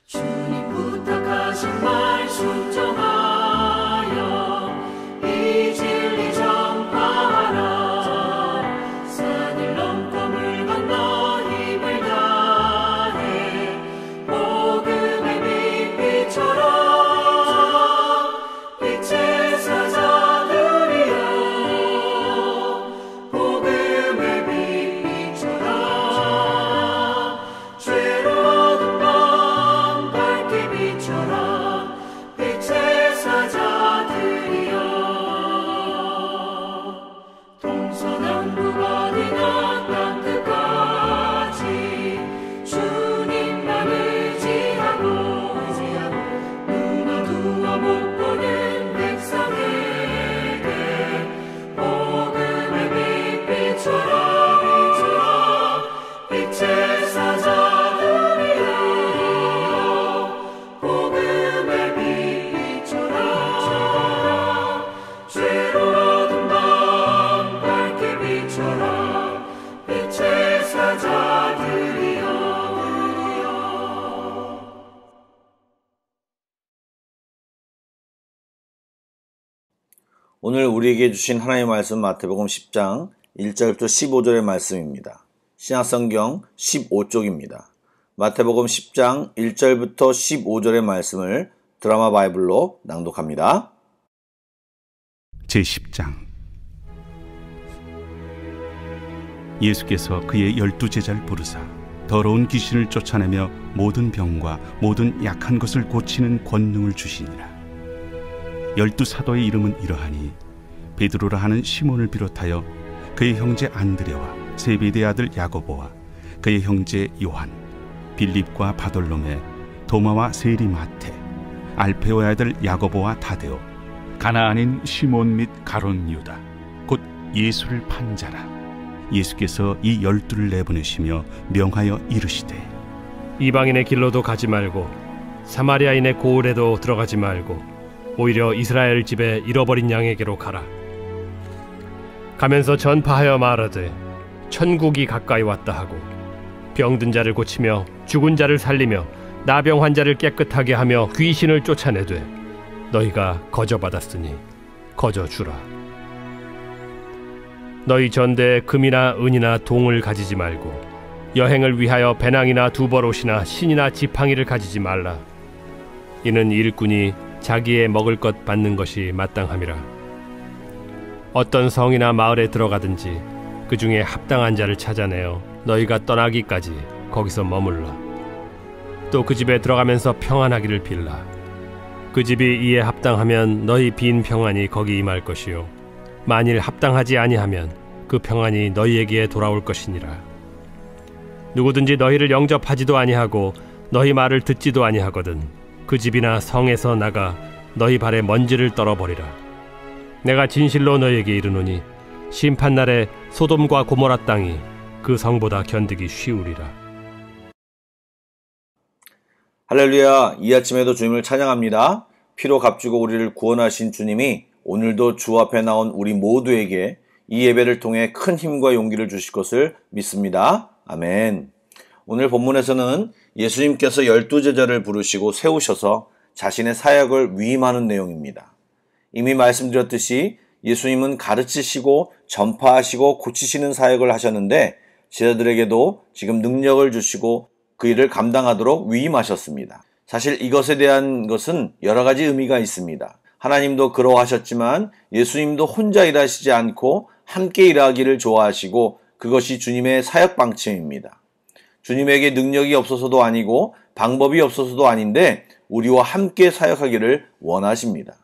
주님 부탁하신 말 순종하여 이 진리 전파하라. 산을 넘고 물 건너 힘을 다해 복음의 빛비춰라. 빛의 사자들이여 복음의 빛 비춰라. 죄로운 밤 밝게 비춰라. 빛의 사자들이여 동서남북 어디나 땅끝까지 주님만 의지하고 눈 어두워 못 보는 백성에게 복음의 빛 비춰라. 빛의 사자들이여 복음의 빛 비춰라. 죄로운 밤 밝게 비춰라. 빛의 사자들이여. 오늘 우리에게 주신 하나님의 말씀 마태복음 10장 1절부터 15절의 말씀입니다. 신약성경 15쪽입니다. 마태복음 10장 1절부터 15절의 말씀을 드라마 바이블로 낭독합니다. 제10장 예수께서 그의 12제자를 부르사 더러운 귀신을 쫓아내며 모든 병과 모든 약한 것을 고치는 권능을 주시니라. 12사도의 이름은 이러하니 베드로라 하는 시몬을 비롯하여 그의 형제 안드레와 세베대의 아들 야고보와 그의 형제 요한, 빌립과 바돌로메, 도마와 세리마테, 알페오의 아들 야고보와 다데오, 가나안인 시몬 및 가룟 유다, 곧 예수를 판 자라. 예수께서 이 12를 내보내시며 명하여 이르시되 이방인의 길로도 가지 말고 사마리아인의 고을에도 들어가지 말고 오히려 이스라엘 집에 잃어버린 양에게로 가라. 가면서 전파하여 말하되 천국이 가까이 왔다 하고 병든 자를 고치며 죽은 자를 살리며 나병 환자를 깨끗하게 하며 귀신을 쫓아내되 너희가 거저받았으니 거저주라. 너희 전대에 금이나 은이나 동을 가지지 말고 여행을 위하여 배낭이나 두벌옷이나 신이나 지팡이를 가지지 말라. 이는 일꾼이 자기의 먹을 것 받는 것이 마땅함이라. 어떤 성이나 마을에 들어가든지 그 중에 합당한 자를 찾아내어 너희가 떠나기까지 거기서 머물라. 또 그 집에 들어가면서 평안하기를 빌라. 그 집이 이에 합당하면 너희 빈 평안이 거기 임할 것이요 만일 합당하지 아니하면 그 평안이 너희에게 돌아올 것이니라. 누구든지 너희를 영접하지도 아니하고 너희 말을 듣지도 아니하거든 그 집이나 성에서 나가 너희 발에 먼지를 떨어버리라. 내가 진실로 너희에게 이르노니 심판날에 소돔과 고모라 땅이 그 성보다 견디기 쉬우리라. 할렐루야. 이 아침에도 주님을 찬양합니다. 피로 값주고 우리를 구원하신 주님이 오늘도 주 앞에 나온 우리 모두에게 이 예배를 통해 큰 힘과 용기를 주실 것을 믿습니다. 아멘. 오늘 본문에서는 예수님께서 12제자를 부르시고 세우셔서 자신의 사역을 위임하는 내용입니다. 이미 말씀드렸듯이 예수님은 가르치시고 전파하시고 고치시는 사역을 하셨는데 제자들에게도 지금 능력을 주시고 그 일을 감당하도록 위임하셨습니다. 사실 이것에 대한 것은 여러 가지 의미가 있습니다. 하나님도 그러하셨지만 예수님도 혼자 일하시지 않고 함께 일하기를 좋아하시고 그것이 주님의 사역 방침입니다. 주님에게 능력이 없어서도 아니고 방법이 없어서도 아닌데 우리와 함께 사역하기를 원하십니다.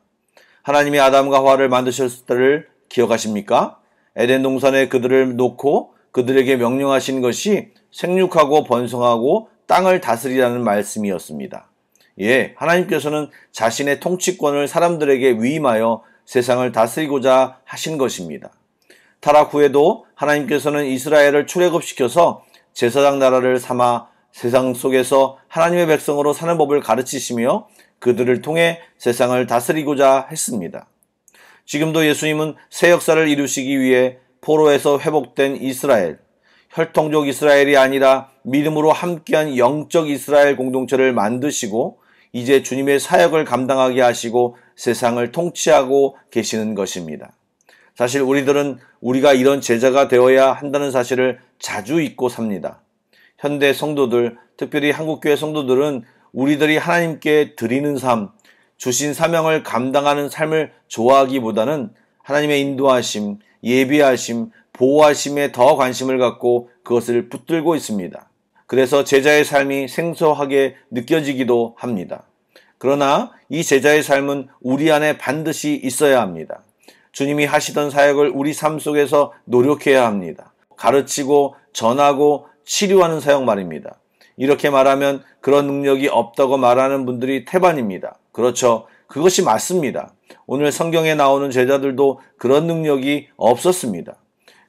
하나님이 아담과 하와를 만드셨을 때를 기억하십니까? 에덴 동산에 그들을 놓고 그들에게 명령하신 것이 생육하고 번성하고 땅을 다스리라는 말씀이었습니다. 하나님께서는 자신의 통치권을 사람들에게 위임하여 세상을 다스리고자 하신 것입니다. 타락 후에도 하나님께서는 이스라엘을 출애굽시켜서 제사장 나라를 삼아 세상 속에서 하나님의 백성으로 사는 법을 가르치시며 그들을 통해 세상을 다스리고자 했습니다. 지금도 예수님은 새 역사를 이루시기 위해 포로에서 회복된 이스라엘, 혈통적 이스라엘이 아니라 믿음으로 함께한 영적 이스라엘 공동체를 만드시고 이제 주님의 사역을 감당하게 하시고 세상을 통치하고 계시는 것입니다. 사실 우리들은 우리가 이런 제자가 되어야 한다는 사실을 자주 잊고 삽니다. 현대 성도들, 특별히 한국교회 성도들은 우리들이 하나님께 드리는 삶, 주신 사명을 감당하는 삶을 좋아하기보다는 하나님의 인도하심, 예비하심, 보호하심에 더 관심을 갖고 그것을 붙들고 있습니다. 그래서 제자의 삶이 생소하게 느껴지기도 합니다. 그러나 이 제자의 삶은 우리 안에 반드시 있어야 합니다. 주님이 하시던 사역을 우리 삶 속에서 노력해야 합니다. 가르치고 전하고 치료하는 사역 말입니다. 이렇게 말하면 그런 능력이 없다고 말하는 분들이 태반입니다. 그렇죠. 그것이 맞습니다. 오늘 성경에 나오는 제자들도 그런 능력이 없었습니다.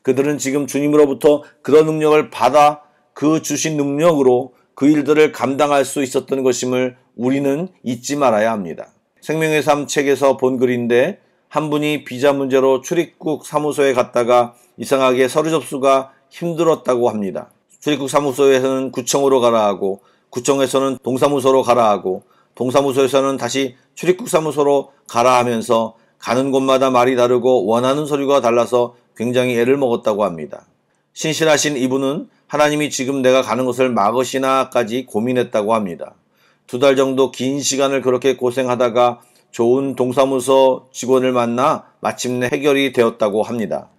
그들은 지금 주님으로부터 그런 능력을 받아 그 주신 능력으로 그 일들을 감당할 수 있었던 것임을 우리는 잊지 말아야 합니다. 생명의 삶 책에서 본 글인데 한 분이 비자 문제로 출입국 사무소에 갔다가 이상하게 서류 접수가 힘들었다고 합니다. 출입국 사무소에서는 구청으로 가라 하고 구청에서는 동사무소로 가라 하고 동사무소에서는 다시 출입국 사무소로 가라 하면서 가는 곳마다 말이 다르고 원하는 서류가 달라서 굉장히 애를 먹었다고 합니다. 신실하신 이분은 하나님이 지금 내가 가는 것을 막으시나까지 고민했다고 합니다. 2달 정도 긴 시간을 그렇게 고생하다가 좋은 동사무소 직원을 만나 마침내 해결이 되었다고 합니다.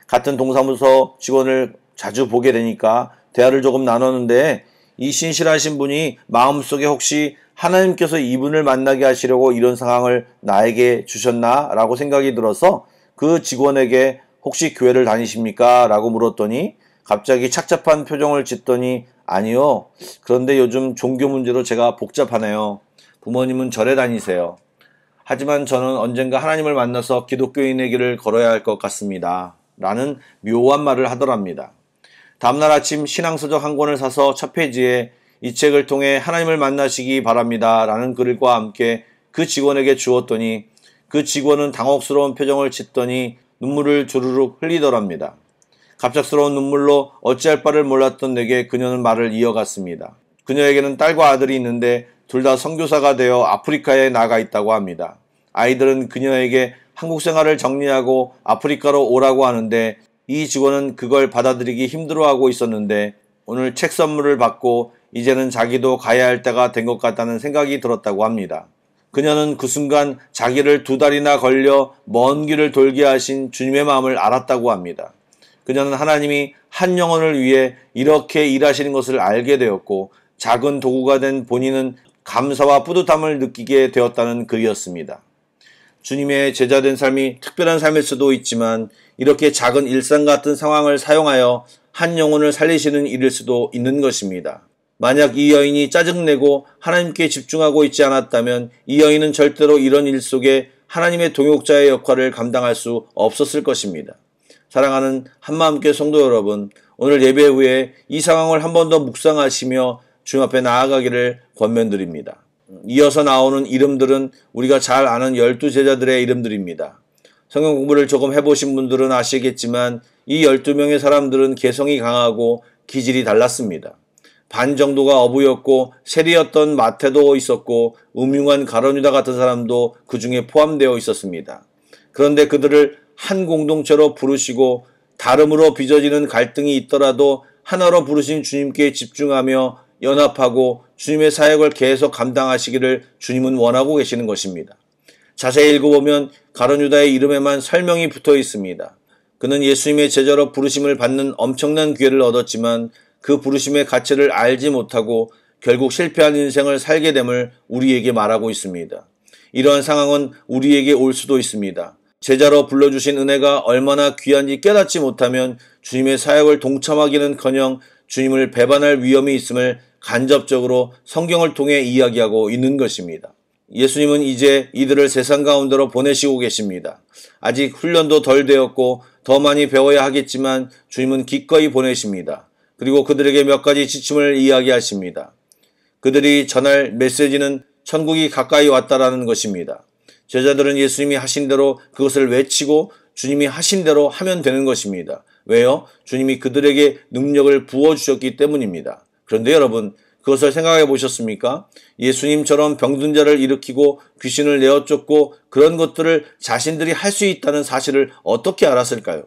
같은 동사무소 직원을 자주 보게 되니까 대화를 조금 나눴는데 이 신실하신 분이 마음속에 혹시 하나님께서 이분을 만나게 하시려고 이런 상황을 나에게 주셨나? 라고 생각이 들어서 그 직원에게 혹시 교회를 다니십니까? 라고 물었더니 갑자기 착잡한 표정을 짓더니 아니요. 그런데 요즘 종교 문제로 제가 복잡하네요. 부모님은 절에 다니세요. 하지만 저는 언젠가 하나님을 만나서 기독교인의 길을 걸어야 할 것 같습니다. 라는 묘한 말을 하더랍니다. 다음날 아침 신앙서적 한 권을 사서 첫 페이지에 이 책을 통해 하나님을 만나시기 바랍니다. 라는 글과 함께 그 직원에게 주었더니 그 직원은 당혹스러운 표정을 짓더니 눈물을 주르륵 흘리더랍니다. 갑작스러운 눈물로 어찌할 바를 몰랐던 내게 그녀는 말을 이어갔습니다. 그녀에게는 딸과 아들이 있는데 둘 다 선교사가 되어 아프리카에 나가 있다고 합니다. 아이들은 그녀에게 한국 생활을 정리하고 아프리카로 오라고 하는데 이 직원은 그걸 받아들이기 힘들어하고 있었는데 오늘 책 선물을 받고 이제는 자기도 가야 할 때가 된 것 같다는 생각이 들었다고 합니다. 그녀는 그 순간 자기를 2달이나 걸려 먼 길을 돌게 하신 주님의 마음을 알았다고 합니다. 그녀는 하나님이 한 영혼을 위해 이렇게 일하시는 것을 알게 되었고 작은 도구가 된 본인은 감사와 뿌듯함을 느끼게 되었다는 글이었습니다. 주님의 제자된 삶이 특별한 삶일 수도 있지만 이렇게 작은 일상 같은 상황을 사용하여 한 영혼을 살리시는 일일 수도 있는 것입니다. 만약 이 여인이 짜증내고 하나님께 집중하고 있지 않았다면 이 여인은 절대로 이런 일 속에 하나님의 동역자의 역할을 감당할 수 없었을 것입니다. 사랑하는 한마음교회 성도 여러분, 오늘 예배 후에 이 상황을 한 번 더 묵상하시며 주님 앞에 나아가기를 권면드립니다. 이어서 나오는 이름들은 우리가 잘 아는 12제자들의 이름들입니다. 성경 공부를 조금 해보신 분들은 아시겠지만 이 12명의 사람들은 개성이 강하고 기질이 달랐습니다. 반 정도가 어부였고 세리였던 마태도 있었고 음흉한 가룟유다 같은 사람도 그 중에 포함되어 있었습니다. 그런데 그들을 한 공동체로 부르시고 다름으로 빚어지는 갈등이 있더라도 하나로 부르신 주님께 집중하며 연합하고 주님의 사역을 계속 감당하시기를 주님은 원하고 계시는 것입니다. 자세히 읽어보면 가룟유다의 이름에만 설명이 붙어 있습니다. 그는 예수님의 제자로 부르심을 받는 엄청난 기회를 얻었지만 그 부르심의 가치를 알지 못하고 결국 실패한 인생을 살게 됨을 우리에게 말하고 있습니다. 이러한 상황은 우리에게 올 수도 있습니다. 제자로 불러주신 은혜가 얼마나 귀한지 깨닫지 못하면 주님의 사역을 동참하기는커녕 주님을 배반할 위험이 있음을 간접적으로 성경을 통해 이야기하고 있는 것입니다. 예수님은 이제 이들을 세상 가운데로 보내시고 계십니다. 아직 훈련도 덜 되었고 더 많이 배워야 하겠지만 주님은 기꺼이 보내십니다. 그리고 그들에게 몇 가지 지침을 이야기하십니다. 그들이 전할 메시지는 천국이 가까이 왔다라는 것입니다. 제자들은 예수님이 하신 대로 그것을 외치고 주님이 하신 대로 하면 되는 것입니다. 왜요? 주님이 그들에게 능력을 부어주셨기 때문입니다. 그런데 여러분, 그것을 생각해 보셨습니까? 예수님처럼 병든 자를 일으키고 귀신을 내어 쫓고 그런 것들을 자신들이 할 수 있다는 사실을 어떻게 알았을까요?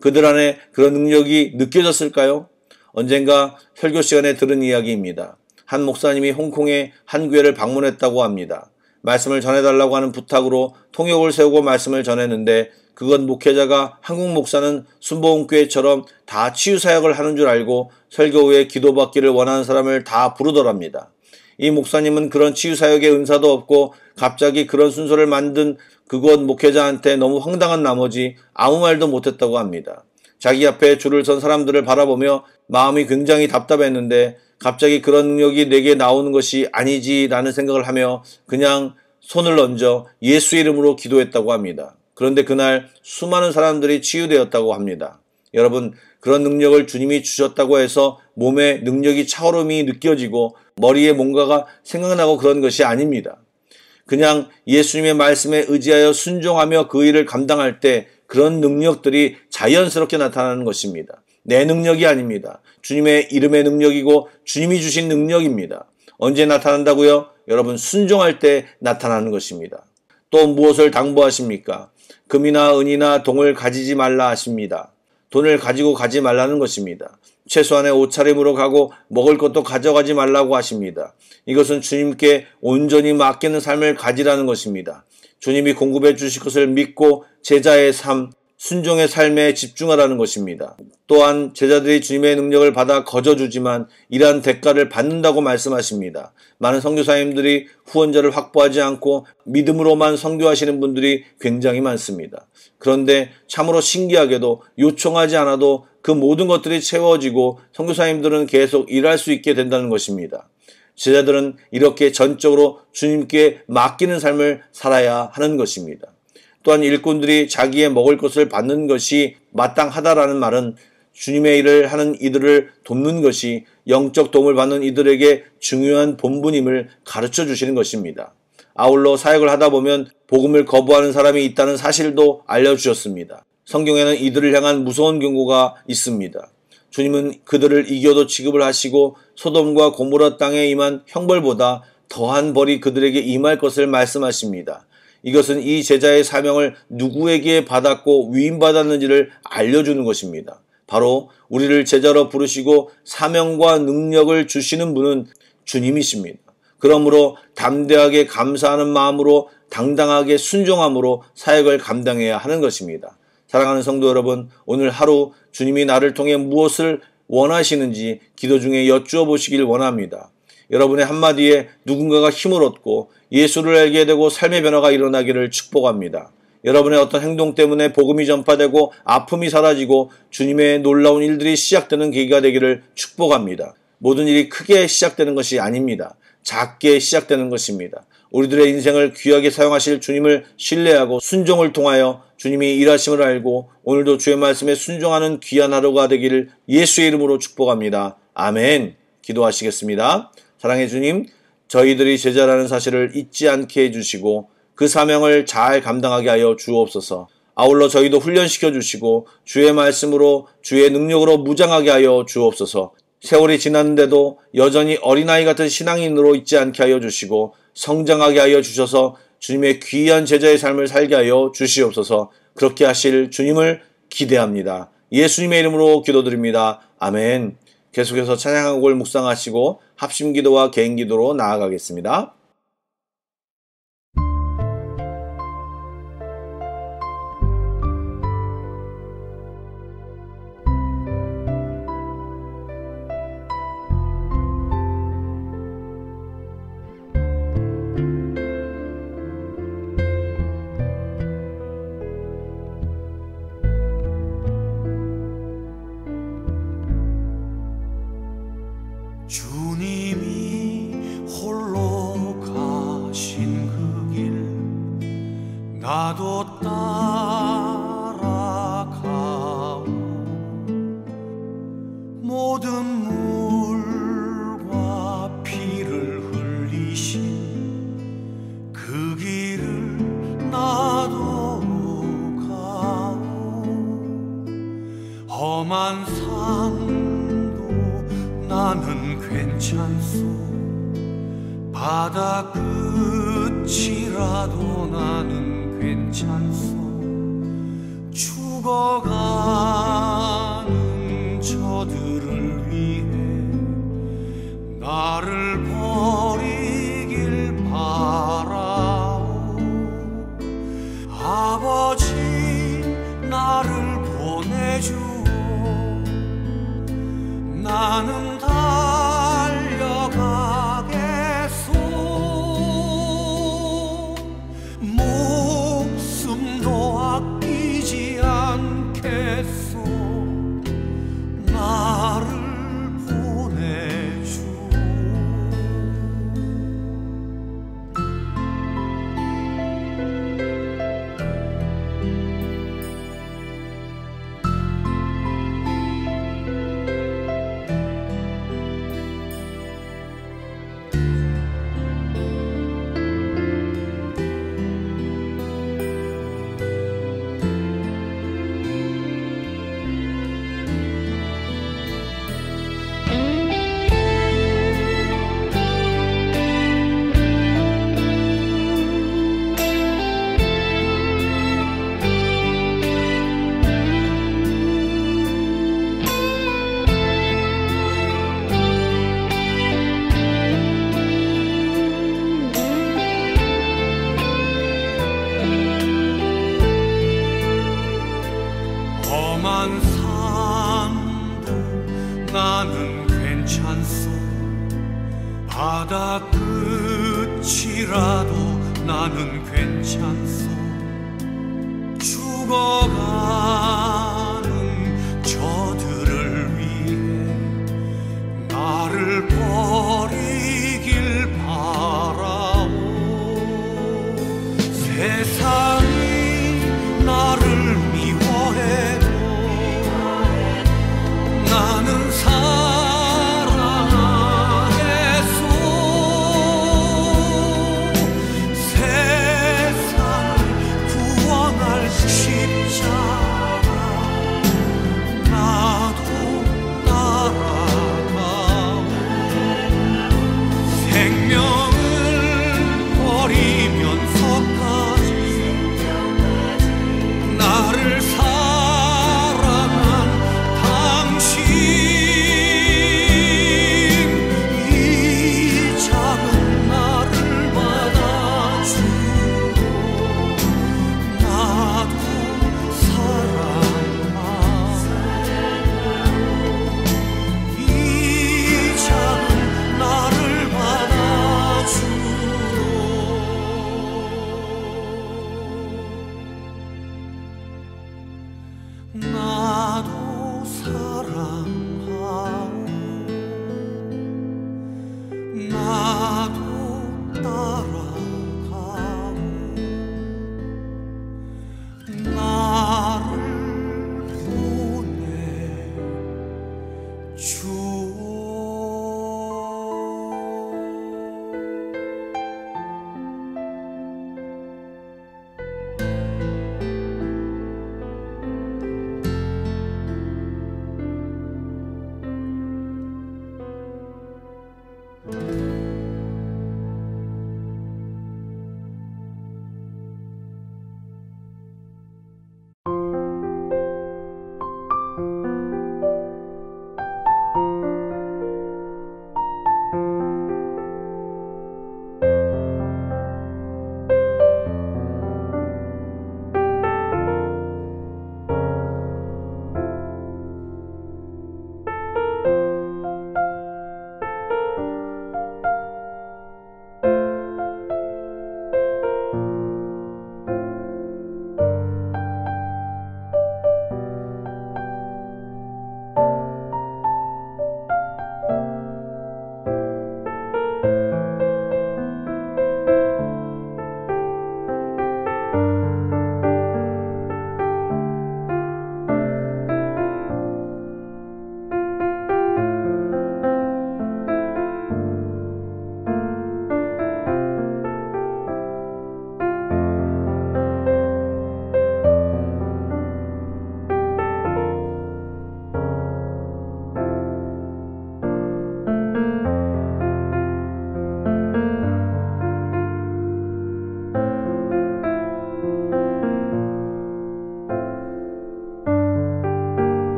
그들 안에 그런 능력이 느껴졌을까요? 언젠가 설교 시간에 들은 이야기입니다. 한 목사님이 홍콩의 한 교회를 방문했다고 합니다. 말씀을 전해달라고 하는 부탁으로 통역을 세우고 말씀을 전했는데 그건 목회자가 한국 목사는 순복음교회처럼 다 치유사역을 하는 줄 알고 설교 후에 기도받기를 원하는 사람을 다 부르더랍니다. 이 목사님은 그런 치유사역의 은사도 없고 갑자기 그런 순서를 만든 그곳 목회자한테 너무 황당한 나머지 아무 말도 못했다고 합니다. 자기 앞에 줄을 선 사람들을 바라보며 마음이 굉장히 답답했는데 갑자기 그런 능력이 내게 나오는 것이 아니지라는 생각을 하며 그냥 손을 얹어 예수 이름으로 기도했다고 합니다. 그런데 그날 수많은 사람들이 치유되었다고 합니다. 여러분, 그런 능력을 주님이 주셨다고 해서 몸에 능력이 차오름이 느껴지고 머리에 뭔가가 생각나고 그런 것이 아닙니다. 그냥 예수님의 말씀에 의지하여 순종하며 그 일을 감당할 때 그런 능력들이 자연스럽게 나타나는 것입니다. 내 능력이 아닙니다. 주님의 이름의 능력이고 주님이 주신 능력입니다. 언제 나타난다고요? 여러분, 순종할 때 나타나는 것입니다. 또 무엇을 당부하십니까? 금이나 은이나 동을 가지지 말라 하십니다. 돈을 가지고 가지 말라는 것입니다. 최소한의 옷차림으로 가고 먹을 것도 가져가지 말라고 하십니다. 이것은 주님께 온전히 맡기는 삶을 가지라는 것입니다. 주님이 공급해 주실 것을 믿고 제자의 삶, 순종의 삶에 집중하라는 것입니다. 또한 제자들이 주님의 능력을 받아 거저주지만 이러한 대가를 받는다고 말씀하십니다. 많은 선교사님들이 후원자를 확보하지 않고 믿음으로만 선교하시는 분들이 굉장히 많습니다. 그런데 참으로 신기하게도 요청하지 않아도 그 모든 것들이 채워지고 선교사님들은 계속 일할 수 있게 된다는 것입니다. 제자들은 이렇게 전적으로 주님께 맡기는 삶을 살아야 하는 것입니다. 또한 일꾼들이 자기의 먹을 것을 받는 것이 마땅하다라는 말은 주님의 일을 하는 이들을 돕는 것이 영적 도움을 받는 이들에게 중요한 본분임을 가르쳐 주시는 것입니다. 아울러 사역을 하다 보면 복음을 거부하는 사람이 있다는 사실도 알려주셨습니다. 성경에는 이들을 향한 무서운 경고가 있습니다. 주님은 그들을 이겨도 취급을 하시고 소돔과 고모라 땅에 임한 형벌보다 더한 벌이 그들에게 임할 것을 말씀하십니다. 이것은 이 제자의 사명을 누구에게 받았고 위임받았는지를 알려주는 것입니다. 바로 우리를 제자로 부르시고 사명과 능력을 주시는 분은 주님이십니다. 그러므로 담대하게 감사하는 마음으로 당당하게 순종함으로 사역을 감당해야 하는 것입니다. 사랑하는 성도 여러분, 오늘 하루 주님이 나를 통해 무엇을 원하시는지 기도 중에 여쭈어 보시길 원합니다. 여러분의 한마디에 누군가가 힘을 얻고 예수를 알게 되고 삶의 변화가 일어나기를 축복합니다. 여러분의 어떤 행동 때문에 복음이 전파되고 아픔이 사라지고 주님의 놀라운 일들이 시작되는 계기가 되기를 축복합니다. 모든 일이 크게 시작되는 것이 아닙니다. 작게 시작되는 것입니다. 우리들의 인생을 귀하게 사용하실 주님을 신뢰하고 순종을 통하여 주님이 일하심을 알고 오늘도 주의 말씀에 순종하는 귀한 하루가 되기를 예수의 이름으로 축복합니다. 아멘. 기도하시겠습니다. 사랑의 주님, 저희들이 제자라는 사실을 잊지 않게 해주시고 그 사명을 잘 감당하게 하여 주옵소서. 아울러 저희도 훈련시켜 주시고 주의 말씀으로 주의 능력으로 무장하게 하여 주옵소서. 세월이 지났는데도 여전히 어린아이 같은 신앙인으로 있지 않게 하여 주시고 성장하게 하여 주셔서 주님의 귀한 제자의 삶을 살게 하여 주시옵소서. 그렇게 하실 주님을 기대합니다. 예수님의 이름으로 기도드립니다. 아멘. 계속해서 찬양곡을 묵상하시고 합심기도와 개인기도로 나아가겠습니다. 주님이 홀로 가신 그 길 나도 따라가오. 모든 물과 피를 흘리신 그 길을 나도 가오. 괜찮소. 바다 끝이라도 나는 괜찮소. 죽어가는 저들을 위해 나를 버리길 바라오. 아버지 나를 보내주오. 나는 달려가겠소. 목숨도 아끼지 않겠소. 나를 보내주오. 험한 산도 나는 괜찮소. 바다 끝이라도 나는 괜찮소. 죽어가